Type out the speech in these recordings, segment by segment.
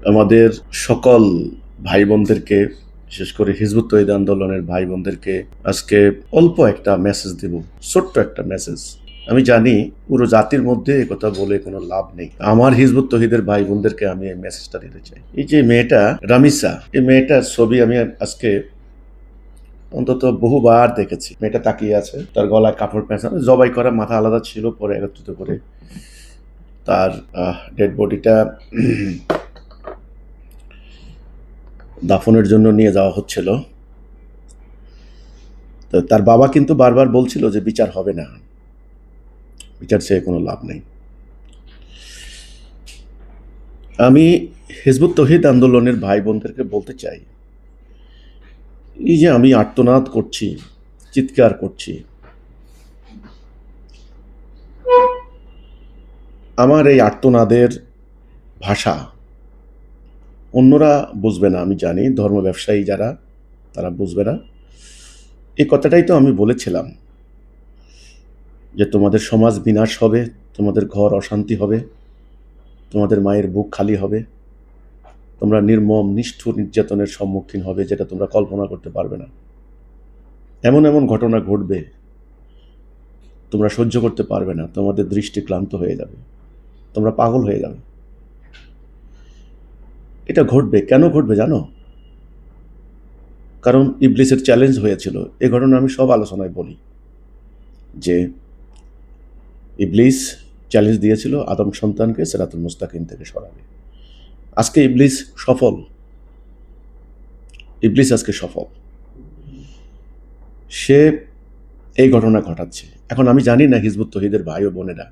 আমাদের সকল ভাই বোনদেরকে, বিশেষ করে হিজবুত তৌহিদ আন্দোলনের ভাই বোনদেরকে আজকে অল্প একটা মেসেজ দেব, ছোট্ট একটা মেসেজ। আমি জানি পুরো জাতির মধ্যে এই কথা বলে কোনো লাভ নেই। আমার হিজবুত তৌহিদের ভাই বোনদেরকে আমি এই মেসেজটা দিতে চাই। এই যে মেয়েটা রামিসা, এই মেয়েটার ছবি আমি আজকে অন্তত বহুবার দেখেছি। মেয়েটা তাকিয়ে আছে, তার গলায় কাপড় পেঁচানো, জবাই করা, মাথা আলাদা ছিল, পরে একত্রিত করে তার ডেড বডিটা দাফনের জন্য নিয়ে যাওয়া হচ্ছিল। তো তার বাবা কিন্তু বারবার বলছিল যে বিচার হবে না, বিচার চেয়ে কোনো লাভ নেই। আমি হিজবুত তৌহিদ আন্দোলনের ভাই বোনদেরকে বলতে চাই, এই যে আমি আর্তনাদ করছি, চিৎকার করছি, আমার এই আর্তনাদের ভাষা অন্যরা বুঝবে না, আমি জানি। ধর্ম ব্যবসায়ী যারা, তারা বুঝবে না। এই কথাটাই তো আমি বলেছিলাম যে তোমাদের সমাজ বিনাশ হবে, তোমাদের ঘর অশান্তি হবে, তোমাদের মায়ের বুক খালি হবে, তোমরা নির্মম নিষ্ঠুর নির্যাতনের সম্মুখীন হবে, যেটা তোমরা কল্পনা করতে পারবে না। এমন এমন ঘটনা ঘটবে, তোমরা সহ্য করতে পারবে না, তোমাদের দৃষ্টি ক্লান্ত হয়ে যাবে, তোমরা পাগল হয়ে যাবে। এটা ঘটবে। কেন ঘটবে জানো? কারণ ইবলিসের চ্যালেঞ্জ হয়েছিল। এ ঘটনা আমি সব আলোচনায় বলি যে ইবলিস চ্যালেঞ্জ দিয়েছিল আদম সন্তানকে সিরাতুল মুস্তাকিম থেকে সরাবে। আজকে ইবলিস সফল। ইবলিস আজকে সফল। সে এই ঘটনা ঘটাচ্ছে। এখন আমি জানি না হিজবুত তৌহিদের ভাই ও বোনেরা,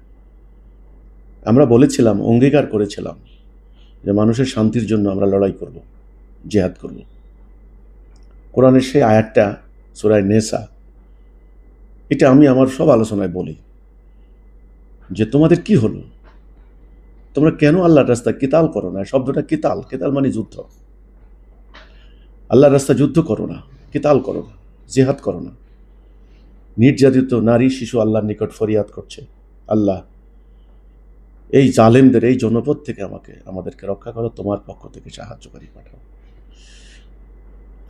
আমরা বলেছিলাম, অঙ্গীকার করেছিলাম যে মানুষের শান্তির জন্য আমরা লড়াই করব, জিহাদ করব। কোরআনের সেই আয়াতটা সূরা নেসা, এটা আমি আমার সব আলোচনায় বলি যে তোমাদের কি হলো, তোমরা কেন আল্লাহর রাস্তায় কিতাল করো না? শব্দটা কিতাল, কিতাল মানে যুদ্ধ। আল্লাহর রাস্তায় যুদ্ধ করো না, কিতাল করো না, জিহাদ করো না। নির্যাতিত নারী শিশু আল্লাহর নিকট ফরিয়াদ করছে, আল্লাহ এই জালেমদের এই জনপদ থেকে আমাদেরকে রক্ষা করো, তোমার পক্ষ থেকে সাহায্যকারী পাঠাও।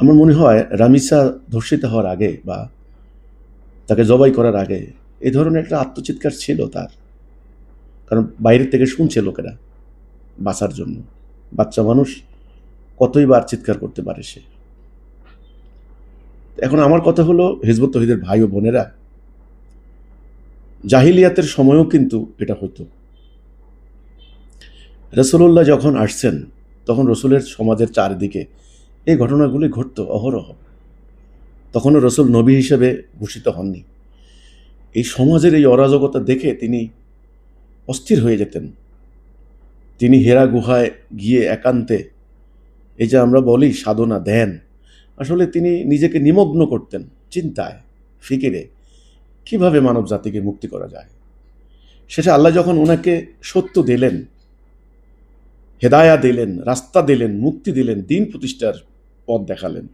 আমার মনে হয় রামিসা ধর্ষিত হওয়ার আগে বা তাকে জবাই করার আগে এই ধরনের একটা আত্মচিৎকার ছিল তার। কারণ বাইরের থেকে শুনছে লোকেরা বাঁচার জন্য। বাচ্চা মানুষ কতই বার চিৎকার করতে পারে সে। এখন আমার কথা হলো, হিজবুত তৌহিদের ভাই ও বোনেরা, জাহিলিয়াতের সময়ও কিন্তু এটা হতো। রাসূলুল্লাহ যখন আসছেন তখন রসুলের সমাজের চারিদিকে এই ঘটনাগুলি ঘটত অহরহ। তখনও রসুল নবী হিসেবে ঘোষিত হননি। এই সমাজের এই অরাজকতা দেখে তিনি অস্থির হয়ে যেতেন। তিনি হেরা গুহায় গিয়ে একান্তে, এই যে আমরা বলি সাধনা, ধ্যান, আসলে তিনি নিজেকে নিমগ্ন করতেন চিন্তায়, ফিকিরে, কিভাবে মানব জাতিকে মুক্তি করা যায়। সেটা আল্লাহ যখন ওনাকে সত্য দিলেন, হেদায়া দিলেন, রাস্তা দিলেন, মুক্তি দিলেন, দিন প্রতিষ্ঠার পথ দেখালেন,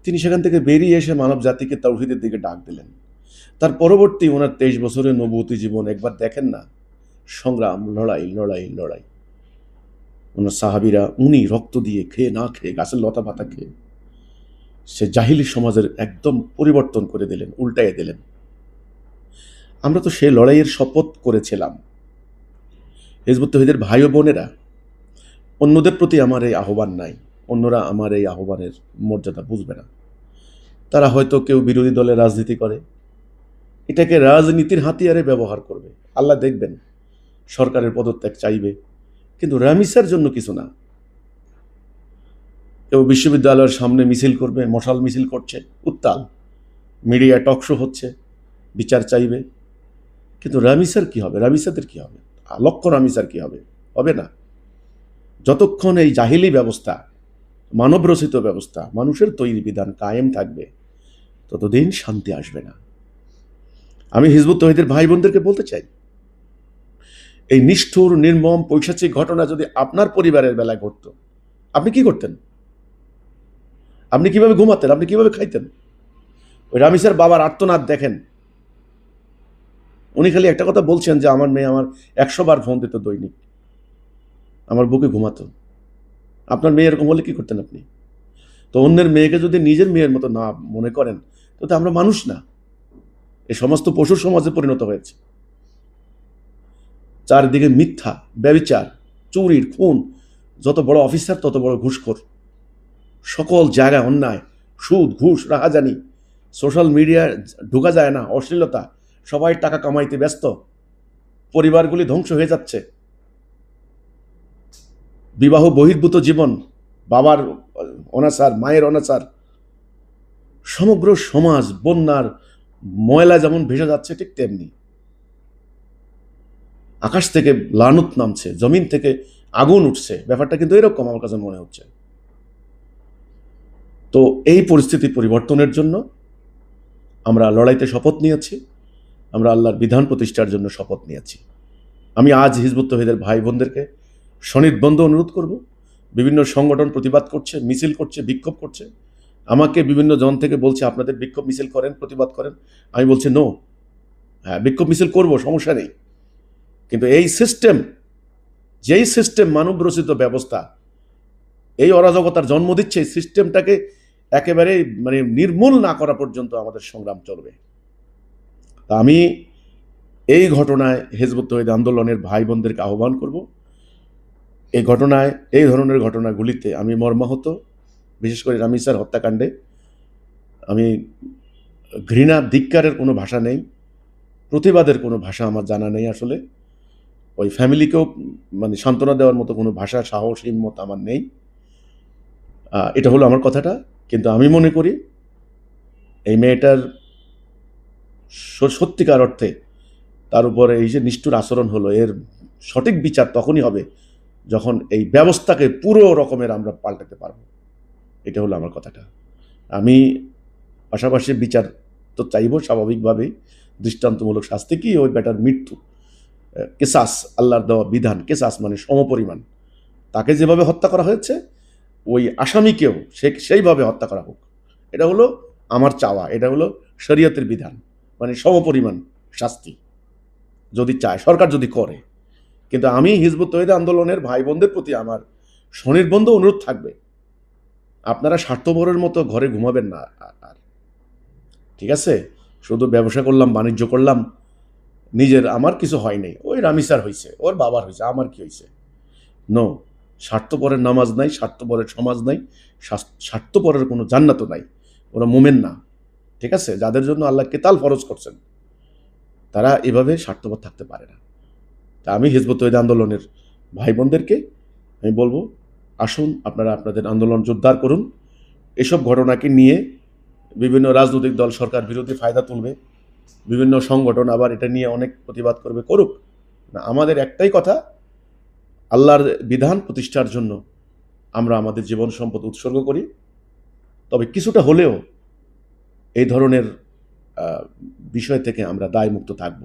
তিনি সেখান থেকে বেরিয়ে এসে মানব জাতিকে তাওহীদের দিকে ডাক দিলেন। তার পরবর্তী ওনার 23 বছরের নবুয়তি জীবন একবার দেখেন না, সংগ্রাম, লড়াই, লড়াই, লড়াই। ওনার সাহাবীরা, উনি রক্ত দিয়ে, খেয়ে না খেয়ে, গাছের লতা পাতা খেয়ে সে জাহিলি সমাজের একদম পরিবর্তন করে দিলেন, উল্টাইয়ে দিলেন। আমরা তো সেই লড়াইয়ের শপথ করেছিলাম। হিজবুত তৌহিদের ভাই ও বোনেরা, অন্যদের প্রতি আমার এই আহ্বান নাই। অন্যরা আমার এই আহ্বানের মর্যাদা বুঝবে না। তারা হয়তো কেউ বিরোধী দলে রাজনীতি করে, এটাকে রাজনীতির হাতিয়ারে ব্যবহার করবে। আল্লাহ দেখবেন, সরকারের পদত্যাগ চাইবে, কিন্তু রামিসার জন্য কিছু না। কেউ বিশ্ববিদ্যালয়ের সামনে মিছিল করবে, মশাল মিছিল করছে, উত্তাল, মিডিয়া টকশো হচ্ছে, বিচার চাইবে। কিন্তু রামিসার কি হবে? রামিসাদের কি হবে? লক্ষ্য রামিসার কি হবে? হবে না। যতক্ষণ এই জাহিলি ব্যবস্থা, মানবরচিত ব্যবস্থা, মানুষের তৈরি বিধান কায়েম থাকবে, ততদিন শান্তি আসবে না। আমি হিজবুত তৌহিদের ভাই বোনদেরকে বলতে চাই, এই নিষ্ঠুর, নির্মম, পৈশাচিক ঘটনা যদি আপনার পরিবারের বেলায় ঘটত, আপনি কি করতেন? আপনি কিভাবে ঘুমাতেন? আপনি কিভাবে খাইতেন? ওই রামিসার বাবার আর্তনাদ দেখেন। উনি খালি একটা কথা বলছেন যে আমার মেয়ে আমার 100 বার ফোন দিত দৈনিক, আমার বুকে ঘুমাতো। আপনার মেয়ে এরকম হলে কি করতেন আপনি? তো অন্যের মেয়েকে যদি নিজের মেয়ের মতো না মনে করেন, তো আমরা মানুষ না, এই সমস্ত পশুর সমাজে পরিণত হয়েছে। চারিদিকে মিথ্যা, ব্যভিচার, চুরির, খুন, যত বড় অফিসার তত বড় ঘুষখোর, সকল জায়গায় অন্যায়, সুদ, ঘুষ, রাহাজানি, সোশ্যাল মিডিয়ায় ঢোকা যায় না, অশ্লীলতা, সবাই টাকা কামাইতে ব্যস্ত, পরিবারগুলি ধ্বংস হয়ে যাচ্ছে, বিবাহ বহির্ভূত জীবন, বাবার অনাচার, মায়ের অনাচার, সমগ্র সমাজ বন্যার ময়লা যেমন ভেসে যাচ্ছে ঠিক তেমনি আকাশ থেকে লানত নামছে, জমিন থেকে আগুন উঠছে। ব্যাপারটা কিন্তু এরকম আমার কাছে মনে হচ্ছে। তো এই পরিস্থিতি পরিবর্তনের জন্য আমরা লড়াইতে শপথ নিয়েছি, আমরা আল্লাহর বিধান প্রতিষ্ঠার জন্য শপথ নিয়েছি। আমি আজ হিজবুত তৌহিদের ভাই বোনদেরকে সনির্বন্ধ অনুরোধ করব। বিভিন্ন সংগঠন প্রতিবাদ করছে, মিছিল করছে, বিক্ষোভ করছে। আমাকে বিভিন্ন জন থেকে বলছে আপনাদের বিক্ষোভ মিছিল করেন, প্রতিবাদ করেন। আমি বলছি নো, হ্যাঁ বিক্ষোভ মিছিল করব, সমস্যা নেই, কিন্তু এই সিস্টেম, যেই সিস্টেম মানব রচিত ব্যবস্থা এই অরাজকতার জন্ম দিচ্ছে, এই সিস্টেমটাকে একেবারে মানে নির্মূল না করা পর্যন্ত আমাদের সংগ্রাম চলবে। তা আমি এই ঘটনায় হিজবুত তৌহিদ আন্দোলনের ভাই বোনদেরকে আহ্বান করব, এই ঘটনায়, এই ধরনের ঘটনাগুলিতে আমি মর্মাহত। বিশেষ করে রামিসার হত্যাকাণ্ডে আমি ঘৃণা, ধিক্কারের কোনো ভাষা নেই, প্রতিবাদের কোনো ভাষা আমার জানা নেই। আসলে ওই ফ্যামিলিকেও মানে সান্ত্বনা দেওয়ার মতো কোনো ভাষা, সাহস, হিম্মত আমার নেই। এটা হলো আমার কথাটা। কিন্তু আমি মনে করি এই মেয়েটার সত্যিকার অর্থে তার উপরে এই যে নিষ্ঠুর আচরণ হলো, এর সঠিক বিচার তখনই হবে যখন এই ব্যবস্থাকে পুরো রকমের আমরা পাল্টাতে পারব। এটা হলো আমার কথাটা। আমি পাশাপাশি বিচার তো চাইব স্বাভাবিকভাবেই, দৃষ্টান্তমূলক শাস্তি কি ওই বেটার মৃত্যু, কেসাস, আল্লাহর দেওয়া বিধান, কেসাস মানে সমপরিমাণ, তাকে যেভাবে হত্যা করা হয়েছে ওই আসামিকেও সেইভাবে হত্যা করা হোক। এটা হলো আমার চাওয়া, এটা হলো শরীয়তের বিধান, মানে সমপরিমাণ শাস্তি যদি চায়, সরকার যদি করে। কিন্তু আমি হিজবুত তৌহিদ আন্দোলনের ভাই বোনদের প্রতি আমার স্বনির্বন্ধ অনুরোধ থাকবে, আপনারা স্বার্থপরের মতো ঘরে ঘুমাবেন না আর, ঠিক আছে? শুধু ব্যবসা করলাম, বাণিজ্য করলাম, নিজের আমার কিছু হয় নাই, ওই রামিসার হয়েছে, ওর বাবার হয়েছে, আমার কি হয়েছে? নো, স্বার্থপরের নামাজ নাই, স্বার্থপরের সমাজ নাই, স্বার্থপরের কোনো জান্নাতও নাই। ওরা মোমেন না, ঠিক আছে? যাদের জন্য আল্লাহ কেতাল ফরজ করছেন তারা এভাবে স্বার্থপর থাকতে পারে না। তা আমি হিজবুত তৌহিদ আন্দোলনের ভাই বোনদেরকে আমি বলবো, আসুন আপনারা আপনাদের আন্দোলন জোরদার করুন। এসব ঘটনাকে নিয়ে বিভিন্ন রাজনৈতিক দল সরকার বিরোধী ফায়দা তুলবে, বিভিন্ন সংগঠন আবার এটা নিয়ে অনেক প্রতিবাদ করবে, করুক না। আমাদের একটাই কথা, আল্লাহর বিধান প্রতিষ্ঠার জন্য আমরা আমাদের জীবন সম্পদ উৎসর্গ করি। তবে কিছুটা হলেও এই ধরনের বিষয় থেকে আমরা দায়মুক্ত থাকব।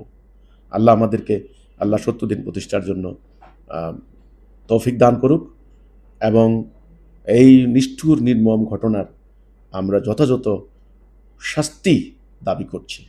আল্লাহ আমাদেরকে আল্লাহ সত্য দিন প্রতিষ্ঠার জন্য তৌফিক দান করুক এবং এই নিষ্ঠুর নির্মম ঘটনার আমরা যথাযথ শাস্তি দাবি করছি।